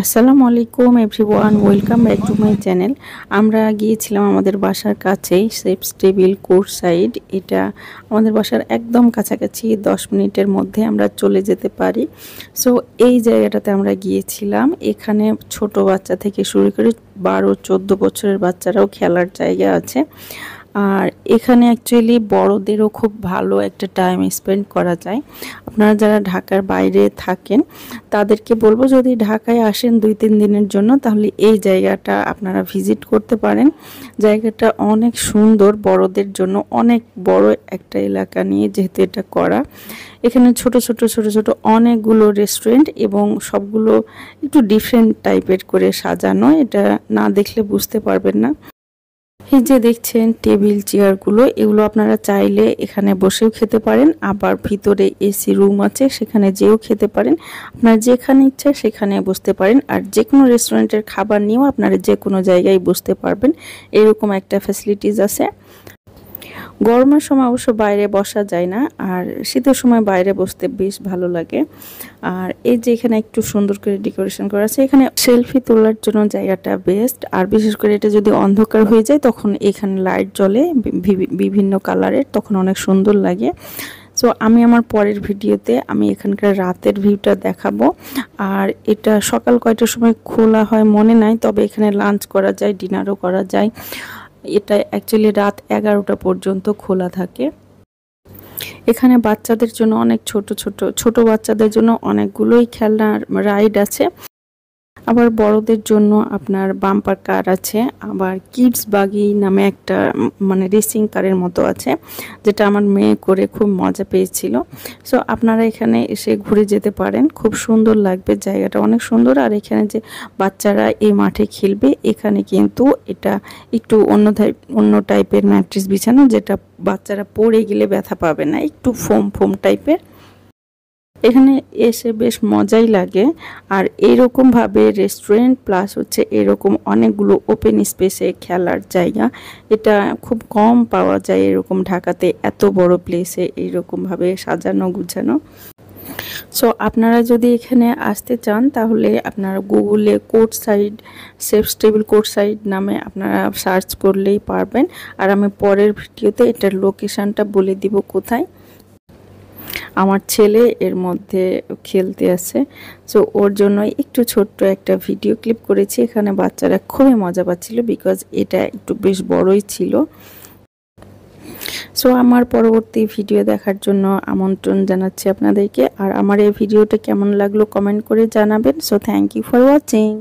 আসসালামু আলাইকুম everyone, welcome back to my channel. আমরা গিয়েছিলাম আমাদের বাসার কাছেই শেপস টেবিল কোর্ট সাইড। এটা আমাদের বাসার একদম কাছাকাছি, 10 মিনিটের মধ্যে আমরা চলে যেতে পারি। সো এই জায়গাটাতে আমরা গিয়েছিলাম। এখানে ছোট বাচ্চা থেকে শুরু করে 12-14 বছরের বাচ্চারাও খেলার জায়গা আছে। আর এখানে অ্যাকচুয়ালি বড়দেরও খুব ভালো একটা টাইম স্পেন্ড করা যায়। আপনারা যারা ঢাকার বাইরে থাকেন তাদেরকে বলবো, যদি ঢাকায় আসেন 2-3 দিনের জন্য, তাহলে এই জায়গাটা আপনারা ভিজিট করতে পারেন। জায়গাটা অনেক সুন্দর, বড়দের জন্য অনেক বড় একটা এলাকা নিয়ে যেহেতু এটা করা। এখানে ছোট ছোট অনেকগুলো রেস্টুরেন্ট এবং সবগুলো একটু ডিফারেন্ট টাইপের করে সাজানো। এটা না দেখলে বুঝতে পারবেন না। এই যে দেখছেন টেবিল চেয়ারগুলো, এগুলো আপনারা চাইলে এখানে বসেও খেতে পারেন, আবার ভিতরে এসি রুম আছে, সেখানে যেও খেতে পারেন। আপনারা যেখানে ইচ্ছা সেখানে বসতে পারেন। আর যে কোনো রেস্টুরেন্টের খাবার নিয়েও আপনারা যে কোনো জায়গায় বসতে পারবেন, এরকম একটা ফ্যাসিলিটিস আছে। গরমের সময় অবশ্য বাইরে বসা যায় না, আর শীতের সময় বাইরে বসতে বেশ ভালো লাগে। আর এই যে এখানে একটু সুন্দর করে ডেকোরেশন করা আছে, এখানে সেলফি তোলার জন্য জায়গাটা বেস্ট। আর বিশেষ করে এটা যদি অন্ধকার হয়ে যায় তখন এখানে লাইট জ্বলে বিভিন্ন কালারের, তখন অনেক সুন্দর লাগে। সো আমি আমার পরের ভিডিওতে আমি এখানকার রাতের ভিউটা দেখাবো। আর এটা সকাল কয়টার সময় খোলা হয় মনে নাই, তবে এখানে লাঞ্চ করা যায়, ডিনারও করা যায়। এটা অ্যাকচুয়ালি রাত 11টা পর্যন্ত খোলা থাকে। এখানে বাচ্চাদের জন্য অনেক ছোট বাচ্চাদের জন্য অনেকগুলোই খেলনার রাইড আছে। আবার বড়দের জন্য আপনার বাম্পার কার আছে, আবার কিডস বাগি নামে একটা মানে রেসিং কারের মতো আছে, যেটা আমার মেয়ে করে খুব মজা পেয়েছিল। সো আপনারা এখানে এসে ঘুরে যেতে পারেন, খুব সুন্দর লাগবে, জায়গাটা অনেক সুন্দর। আর এখানে যে বাচ্চারা এই মাঠে খেলবে, এখানে কিন্তু এটা একটু অন্য টাইপের ম্যাট্রেস বিছানো, যেটা বাচ্চারা পড়ে গেলে ব্যথা পাবে না, একটু ফোম টাইপের। এখানে এসে বেশ মজাই লাগে। আর এইরকম ভাবে রেস্টুরেন্ট প্লাস হচ্ছে এরকম অনেকগুলো ওপেন স্পেসে খেলার জায়গা, এটা খুব কম পাওয়া যায় এরকম ঢাকাতে এত বড় প্লেসে এইরকম ভাবে সাজানো গুছানো। সো আপনারা যদি এখানে আসতে চান তাহলে আপনারা গুগলে court side shapes table court side নামে আপনারা সার্চ করলেই পারবেন। আর আমি পরের ভিডিওতে এটার লোকেশনটা বলে দিব কোথায়। আমার ছেলে এর মধ্যে খেলতে আছে, সো ওর জন্য একটু ছোট্ট একটা ভিডিও ক্লিপ করেছি। এখানে বাচ্চারা খুবই মজা পাচ্ছিল, বিকজ এটা একটু বেশ বড়ই ছিল। সো আমার পরবর্তী ভিডিও দেখার জন্য আমন্ত্রণ জানাচ্ছি আপনাদেরকে। আর আমার এই ভিডিওটা কেমন লাগলো কমেন্ট করে জানাবেন। So thank you for watching.